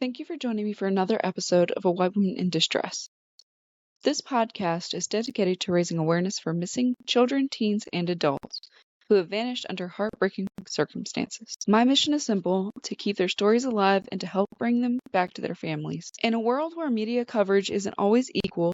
Thank you for joining me for another episode of A White Woman in Distress. This podcast is dedicated to raising awareness for missing children, teens, and adults who have vanished under heartbreaking circumstances. My mission is simple: to keep their stories alive and to help bring them back to their families. In a world where media coverage isn't always equal,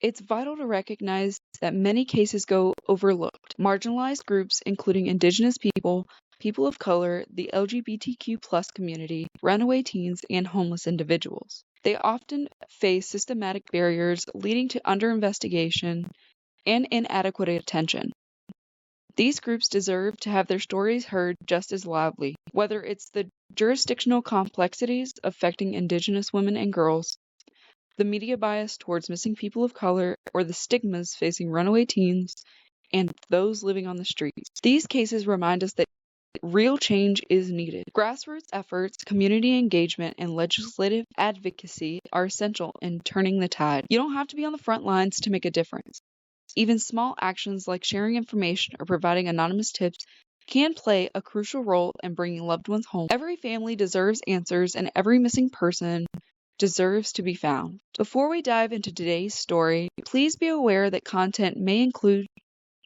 it's vital to recognize that many cases go overlooked. Marginalized groups, including Indigenous people, people of color, the LGBTQ+ community, runaway teens, and homeless individuals. They often face systematic barriers leading to under-investigation and inadequate attention. These groups deserve to have their stories heard just as loudly, whether it's the jurisdictional complexities affecting Indigenous women and girls, the media bias towards missing people of color, or the stigmas facing runaway teens and those living on the streets. These cases remind us that real change is needed. Grassroots efforts, community engagement, and legislative advocacy are essential in turning the tide. You don't have to be on the front lines to make a difference. Even small actions like sharing information or providing anonymous tips can play a crucial role in bringing loved ones home. Every family deserves answers, and every missing person deserves to be found. Before we dive into today's story, please be aware that content may include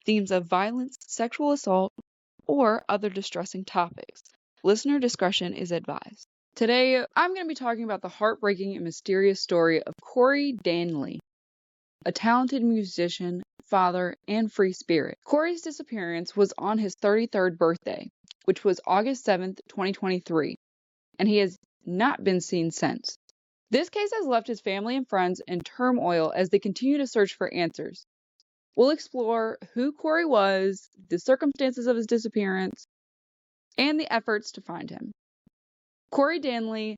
themes of violence, sexual assault, or other distressing topics. Listener discretion is advised. Today, I'm going to be talking about the heartbreaking and mysterious story of Corey Daniely, a talented musician, father, and free spirit. Corey's disappearance was on his 33rd birthday, which was August 7th, 2023, and he has not been seen since. This case has left his family and friends in turmoil as they continue to search for answers. We'll explore who Corey was, the circumstances of his disappearance, and the efforts to find him. Corey Daniely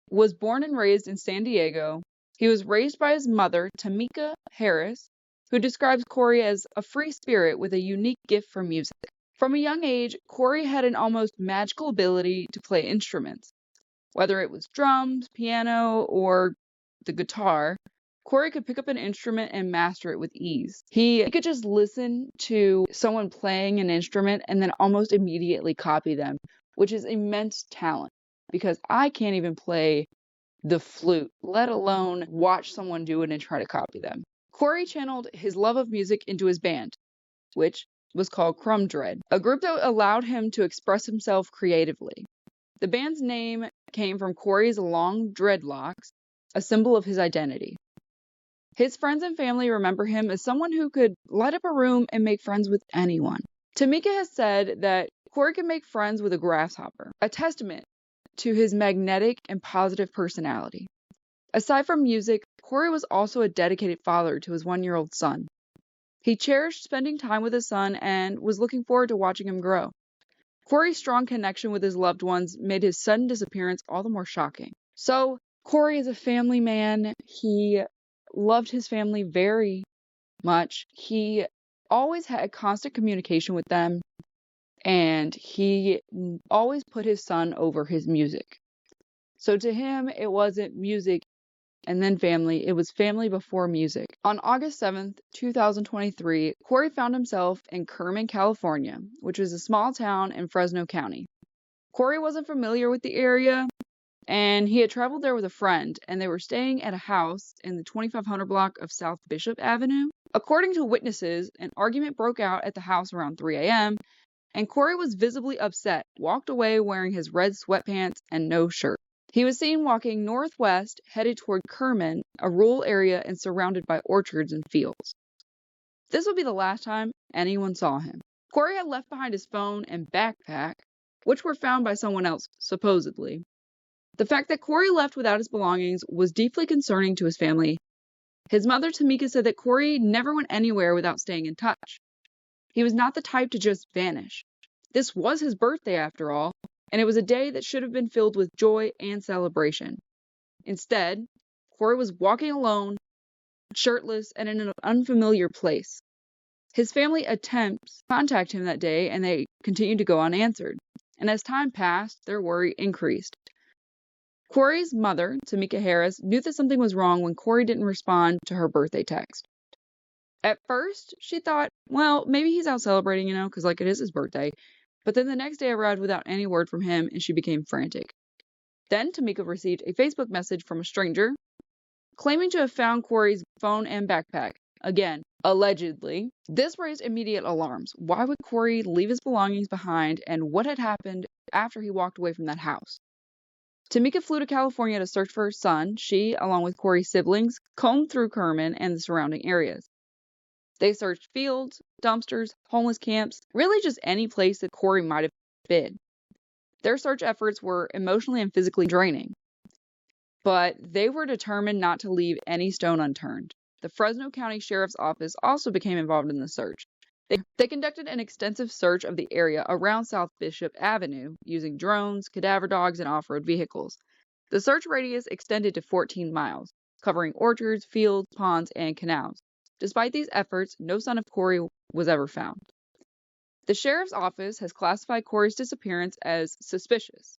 was born and raised in San Diego. He was raised by his mother, Tamika Harris, who describes Corey as a free spirit with a unique gift for music. From a young age, Corey had an almost magical ability to play instruments. Whether it was drums, piano, or the guitar, Corey could pick up an instrument and master it with ease. He could just listen to someone playing an instrument and then almost immediately copy them, which is immense talent, because I can't even play the flute, let alone watch someone do it and try to copy them. Corey channeled his love of music into his band, which was called Crumb Dread, a group that allowed him to express himself creatively. The band's name came from Corey's long dreadlocks, a symbol of his identity. His friends and family remember him as someone who could light up a room and make friends with anyone. Tamika has said that Corey could make friends with a grasshopper, a testament to his magnetic and positive personality. Aside from music, Corey was also a dedicated father to his 1-year-old son. He cherished spending time with his son and was looking forward to watching him grow. Corey's strong connection with his loved ones made his sudden disappearance all the more shocking. So, Corey is a family man. He loved his family very much. He always had constant communication with them, and he always put his son over his music. So to him, it wasn't music and then family, it was family before music. On August 7th, 2023, Corey found himself in Kerman, California, which is a small town in Fresno County. Corey wasn't familiar with the area, and he had traveled there with a friend, and they were staying at a house in the 2500 block of South Bishop Avenue. According to witnesses, an argument broke out at the house around 3 a.m., and Corey was visibly upset, walked away wearing his red sweatpants and no shirt. He was seen walking northwest, headed toward Kerman, a rural area and surrounded by orchards and fields. This would be the last time anyone saw him. Corey had left behind his phone and backpack, which were found by someone else, supposedly. The fact that Corey left without his belongings was deeply concerning to his family. His mother, Tamika, said that Corey never went anywhere without staying in touch. He was not the type to just vanish. This was his birthday, after all, and it was a day that should have been filled with joy and celebration. Instead, Corey was walking alone, shirtless, and in an unfamiliar place. His family attempts to contact him that day, and they continued to go unanswered. And as time passed, their worry increased. Corey's mother, Tamika Harris, knew that something was wrong when Corey didn't respond to her birthday text. At first, she thought, well, maybe he's out celebrating, because it is his birthday. But then the next day arrived without any word from him, and she became frantic. Then Tamika received a Facebook message from a stranger claiming to have found Corey's phone and backpack. Again, allegedly. This raised immediate alarms. Why would Corey leave his belongings behind, and what had happened after he walked away from that house? Tamika flew to California to search for her son. She, along with Corey's siblings, combed through Kerman and the surrounding areas. They searched fields, dumpsters, homeless camps, really just any place that Corey might have been. Their search efforts were emotionally and physically draining, but they were determined not to leave any stone unturned. The Fresno County Sheriff's Office also became involved in the search. They conducted an extensive search of the area around South Bishop Avenue using drones, cadaver dogs, and off-road vehicles. The search radius extended to 14 miles, covering orchards, fields, ponds, and canals. Despite these efforts, no sign of Corey was ever found. The sheriff's office has classified Corey's disappearance as suspicious,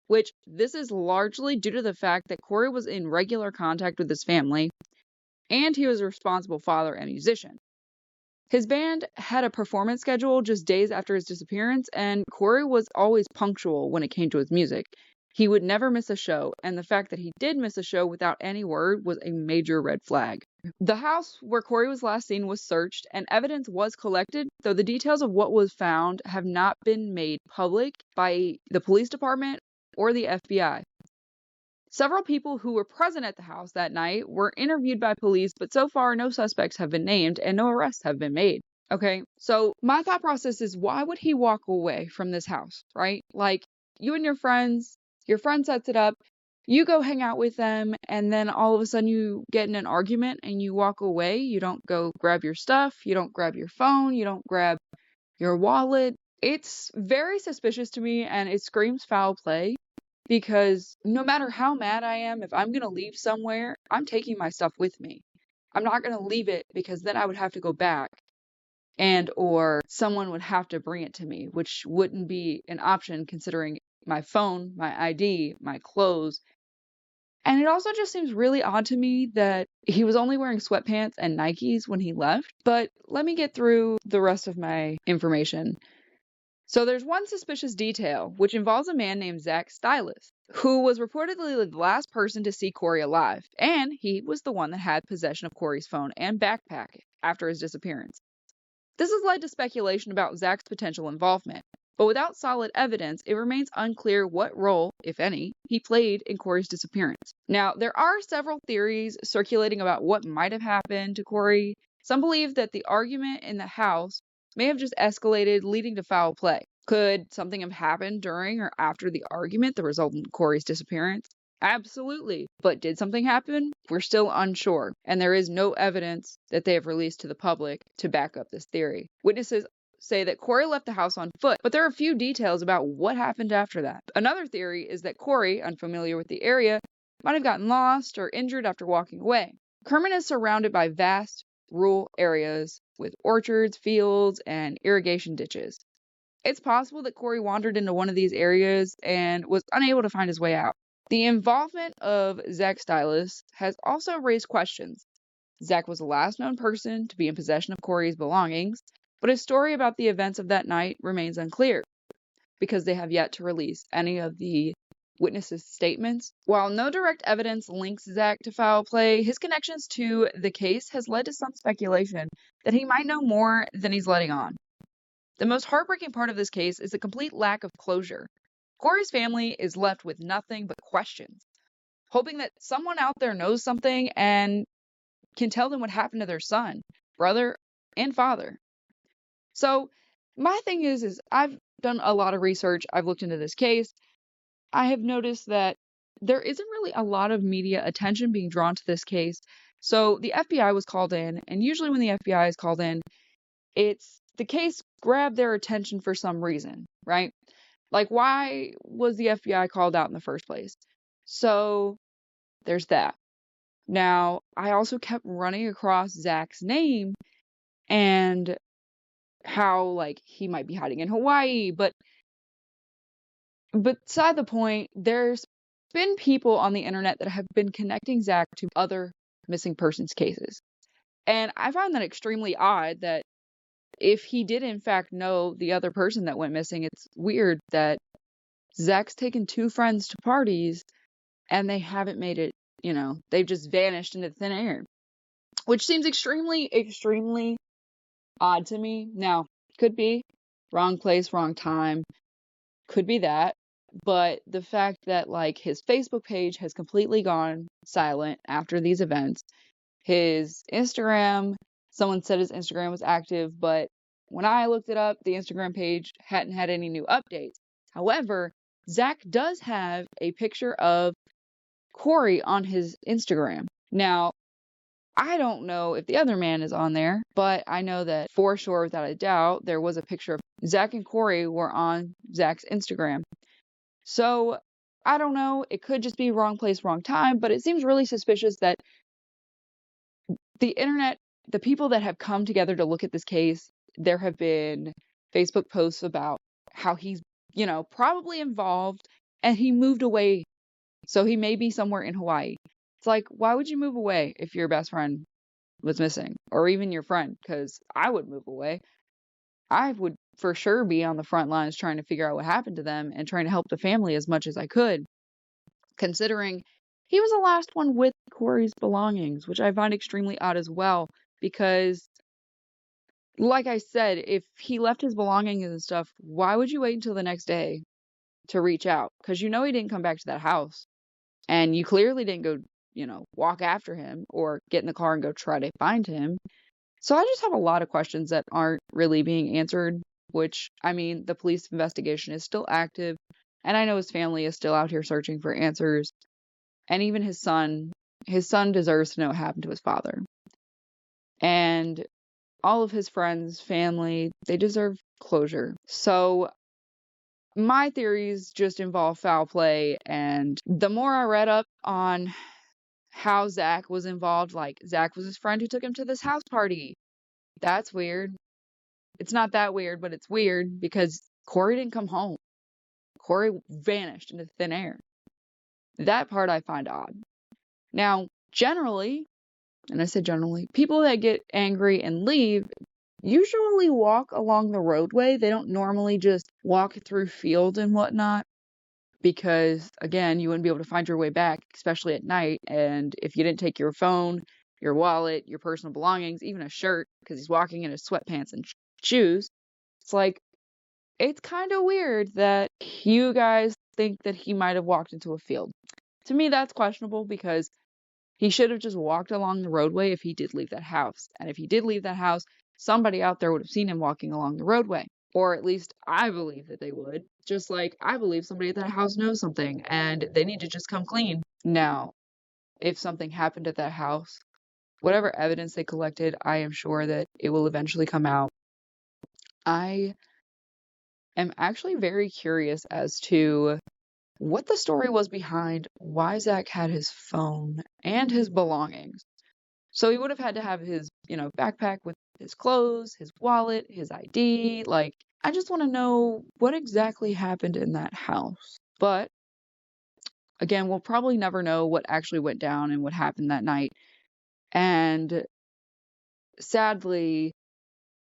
which this is largely due to the fact that Corey was in regular contact with his family, and he was a responsible father and musician. His band had a performance schedule just days after his disappearance, and Corey was always punctual when it came to his music. He would never miss a show, and the fact that he did miss a show without any word was a major red flag. The house where Corey was last seen was searched, and evidence was collected, though the details of what was found have not been made public by the police department or the FBI. Several people who were present at the house that night were interviewed by police, but so far no suspects have been named and no arrests have been made. Okay, so my thought process is, why would he walk away from this house, right? Like, you and your friend sets it up, you go hang out with them, and then all of a sudden you get in an argument and you walk away. You don't go grab your stuff, you don't grab your phone, you don't grab your wallet. It's very suspicious to me, and it screams foul play. Because no matter how mad I am, if I'm going to leave somewhere, I'm taking my stuff with me. I'm not going to leave it because then I would have to go back or someone would have to bring it to me, which wouldn't be an option considering my phone, my ID, my clothes. And it also just seems really odd to me that he was only wearing sweatpants and Nikes when he left. But let me get through the rest of my information. So there's one suspicious detail, which involves a man named Zach Stylus, who was reportedly the last person to see Corey alive, and he was the one that had possession of Corey's phone and backpack after his disappearance. This has led to speculation about Zach's potential involvement, but without solid evidence, it remains unclear what role, if any, he played in Corey's disappearance. Now, there are several theories circulating about what might have happened to Corey. Some believe that the argument in the house may have just escalated, leading to foul play. Could something have happened during or after the argument that resulted in Corey's disappearance? Absolutely. But did something happen? We're still unsure, and there is no evidence that they have released to the public to back up this theory. Witnesses say that Corey left the house on foot, but there are few details about what happened after that. Another theory is that Corey, unfamiliar with the area, might have gotten lost or injured after walking away. Kerman is surrounded by vast rural areas with orchards, fields, and irrigation ditches. It's possible that Corey wandered into one of these areas and was unable to find his way out. The involvement of Zach Stylus has also raised questions. Zach was the last known person to be in possession of Corey's belongings, but his story about the events of that night remains unclear because they have yet to release any of the witnesses' statements. While no direct evidence links Zach to foul play, his connections to the case has led to some speculation that he might know more than he's letting on. The most heartbreaking part of this case is the complete lack of closure. Corey's family is left with nothing but questions, hoping that someone out there knows something and can tell them what happened to their son, brother, and father. So my thing is I've done a lot of research. I've looked into this case. I have noticed that there isn't really a lot of media attention being drawn to this case. So the FBI was called in, and usually when the FBI is called in, it's the case grabbed their attention for some reason, right? Like, why was the FBI called out in the first place? So there's that. Now, I also kept running across Zach's name and how, like, he might be hiding in Hawaii, but beside the point, there's been people on the internet that have been connecting Zach to other missing persons cases. And I find that extremely odd that if he did in fact know the other person that went missing, it's weird that Zach's taken two friends to parties and they haven't made it, they've just vanished into thin air, which seems extremely, extremely odd to me. Now, could be wrong place, wrong time, could be that. But the fact that, like, his Facebook page has completely gone silent after these events, his Instagram, someone said his Instagram was active, but when I looked it up, the Instagram page hadn't had any new updates. However, Zach does have a picture of Corey on his Instagram. Now, I don't know if the other man is on there, but I know that for sure, without a doubt, there was a picture of Zach and Corey were on Zach's Instagram. So, I don't know. It could just be wrong place, wrong time, but it seems really suspicious that the internet, the people that have come together to look at this case, there have been Facebook posts about how he's, probably involved and he moved away. So he may be somewhere in Hawaii. It's like, why would you move away if your best friend was missing? Or even your friend? Because I would move away. I would for sure be on the front lines trying to figure out what happened to them and trying to help the family as much as I could, considering he was the last one with Corey's belongings, which I find extremely odd as well, because, like I said, if he left his belongings and stuff, why would you wait until the next day to reach out? Because he didn't come back to that house, and you clearly didn't go, walk after him or get in the car and go try to find him. So I just have a lot of questions that aren't really being answered, which, I mean, the police investigation is still active, and I know his family is still out here searching for answers. And even his son deserves to know what happened to his father. And all of his friends, family, they deserve closure. So my theories just involve foul play, and the more I read up on how Zach was involved, like, Zach was his friend who took him to this house party. That's weird. It's not that weird, but it's weird because Corey didn't come home. Corey vanished into thin air. That part I find odd. Now, generally, and I said generally, people that get angry and leave usually walk along the roadway. They don't normally just walk through fields and whatnot, because, again, you wouldn't be able to find your way back, especially at night. And if you didn't take your phone, your wallet, your personal belongings, even a shirt, because he's walking in his sweatpants and shoes, it's kind of weird that you guys think that he might have walked into a field. To me, that's questionable, because he should have just walked along the roadway if he did leave that house. And if he did leave that house, somebody out there would have seen him walking along the roadway. Or at least I believe that they would. Just like I believe somebody at that house knows something and they need to just come clean. Now, if something happened at that house, whatever evidence they collected, I am sure that it will eventually come out. I am actually very curious as to what the story was behind why Zach had his phone and his belongings. So he would have had to have his, backpack with his clothes, his wallet, his ID. Like, I just want to know what exactly happened in that house. But again, we'll probably never know what actually went down and what happened that night. And sadly,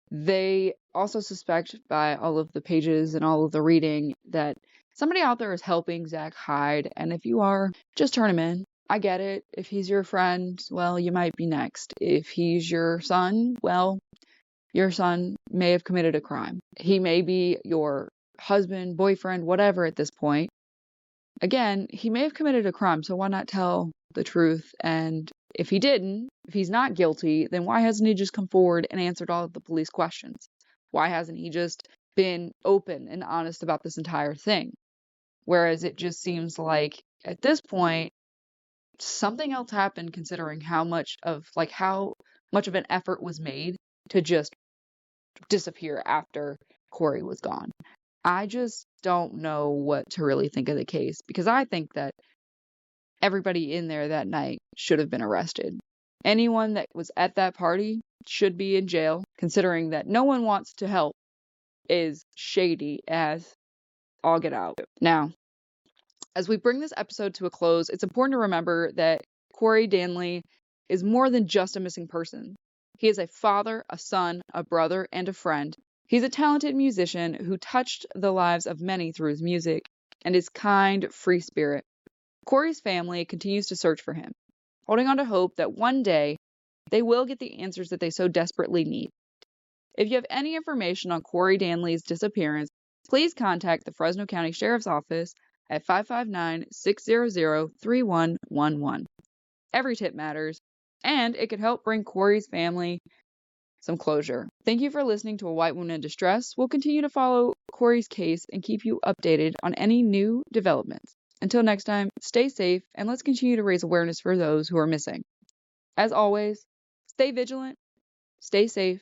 they also suspect, by all of the pages and all of the reading, that somebody out there is helping Zach hide. And if you are, just turn him in. I get it. If he's your friend, well, you might be next. If he's your son, well, your son may have committed a crime. He may be your husband, boyfriend, whatever at this point. Again, he may have committed a crime, so why not tell the truth? And if he didn't, if he's not guilty, then why hasn't he just come forward and answered all of the police questions? Why hasn't he just been open and honest about this entire thing? Whereas it just seems like at this point, something else happened, considering how much of an effort was made to just disappear after Corey was gone. I just don't know what to really think of the case, because I think that everybody in there that night should have been arrested. Anyone that was at that party should be in jail, considering that no one wants to help is shady as all get out. Now, as we bring this episode to a close, it's important to remember that Corey Daniely is more than just a missing person. He is a father, a son, a brother, and a friend. He's a talented musician who touched the lives of many through his music and his kind, free spirit. Corey's family continues to search for him, holding on to hope that one day they will get the answers that they so desperately need. If you have any information on Corey Daniely's disappearance, please contact the Fresno County Sheriff's Office at 559-600-3111. Every tip matters, and it could help bring Corey's family some closure. Thank you for listening to A White Woman in Distress. We'll continue to follow Corey's case and keep you updated on any new developments. Until next time, stay safe, and let's continue to raise awareness for those who are missing. As always, stay vigilant, stay safe,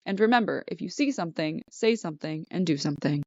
and remember, if you see something, say something, and do something.